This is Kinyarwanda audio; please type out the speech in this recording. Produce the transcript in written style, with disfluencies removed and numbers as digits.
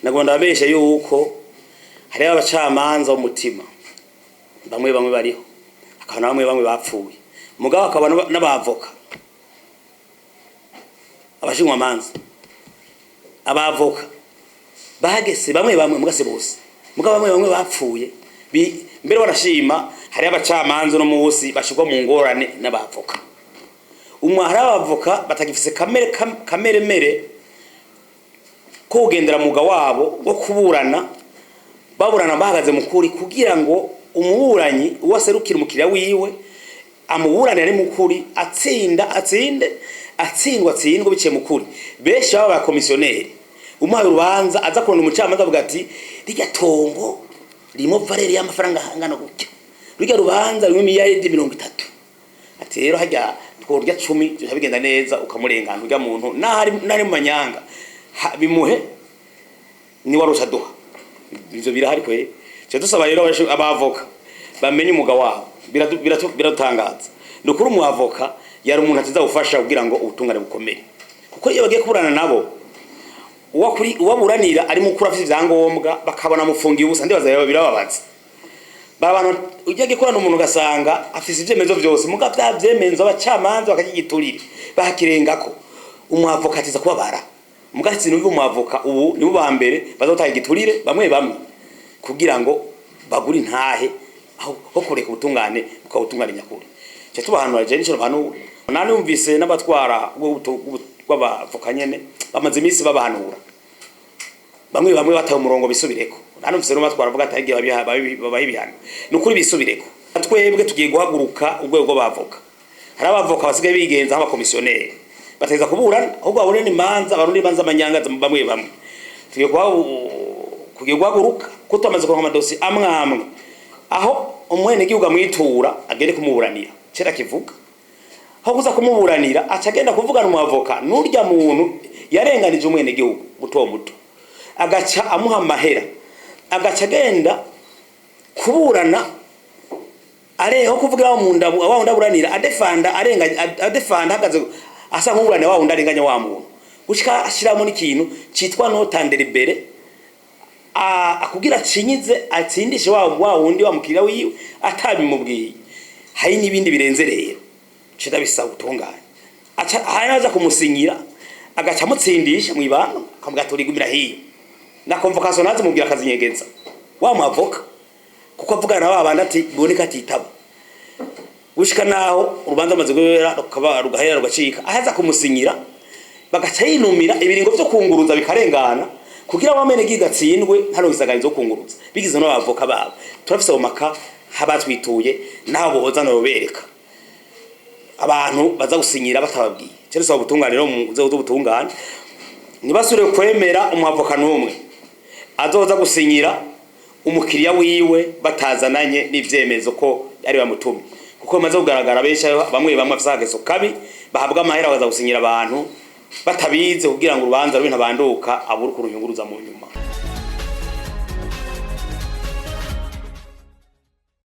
nagomba abeshe yuko hari abacamanza umutima bamwe bariho akaba bamwe bapfuye mugabo akaba n'abavoka abashingwa manza abavoka bahagese bamwe mugase bose mugabo bamwe bapfuye mbere barashima hari abacamanza no munsi bashirwa mu ngorane n'abavoka hari abavoka batagifise kamere mere ko ugendera muga wabo wo kuburana baburana bahagaze mukuri kugira ngo umuburanyi uwaserukira umukiriya wiwe amuburane ari mukuri atsindwa biciye mukuri benshi baba komisioneri umuhaye urubanza aza kubona umucamanza avuga ati rijya tongo ririmo valere y'amafaranga hangana gutya rijya rubanza rimwe miliyaridi 30 ati rero hajya tworya 10 bigenda neza ukamurengana urya muntu nari mu manyanga bimuhe ni warusha duha ivyo birahari kwe cyo dusaba rero abavoka bamenye umuga wabo biratangaza ndukuri mu avoka yari umuntu atiza gufasha kugira ngo ubutungane bukomere kuko iyo bagiye kuburana nabo uwaburanira ari mukuru afite ibyangombwa bakabona mufungiye ubusa ndibaza rero birababaza babana ujye gikorana umuntu gasanga afite ibyemezo byose muga byavyemenzo abacamanza bakagigiturire bakirengako umwavoka atiza kubabara mugatsi n'ubu umwavoka ubu nibo bambere bazotaye giturire bamwe kugira ngo baguri ntahe aho kureka ubutungane bukabutunganya nyakuri cyo tubahanura je nico bantu nani umvise n'abatwara bw'abavoka nyene bamaze imisi babahanura bamwe bataye umurongo bisubireko nani umvise n'abatwara avuga atagiye babihana nukuri bisubireko twebwe tugiye guhaguruka urwego bavoka hari abavoka basigaye bigenza nk'abakomisiyoneri bateza kuburana ahubwo babone imanza abarundi banza amanyanga bamwe tugiye guhaguruka ko tumaze kuronka amadosi amwe aho umwene gihugu amwitura agende kumuburanira cera kivuga aho kuza kumuburanira acagenda kuvugana umwavoka n'urya muntu yarenganije umwene gihugu muto agaca amuha amahera agaca agenda kuburana aho kuvugira mu ndabu aho ndaburanira adefanda hagaze asa nk'uburane waho ndarenganya wa muntu gushika ashiramo n'ikintu citwa notandere imbere akugira cinyize atsindishe wa wundi wa mukiriya wiwe atabimubwiye hari nibindi birenze rero cida bisaba utunganye aza kumusinyira agaca mutsindisha mu ibanga akamugaturigumira hiyo na convocation nazi mubwira akazinyegeza wa mavoka kuko avugana na babandi ati boneka atitaba gushika naho urubanza amaze guhera rugahera rugacika ahaza kumusinyira bagaca yinumira ibiringo byo kunguruza bikarengana kugira wamene gigatsindwe hano gisaganizo kunguruza bigize no bavoka babo turafise umaka habatwituye nabo boza no bereka abantu baza gusinyira batababwiye cyo so butunganiro mu zo butungane nibasure kwemera umwavoka numwe azoza gusinyira umukiriya wiwe batazananye n'ivyemezo ko ari bamutumye kuko maze kugaragara besha bamwe afsageso kabi bahabwa amahera baza gusinyira abantu batabize kugira ngo urubanza rw'intabanduka aburi kurunyunguruza mu nyuma.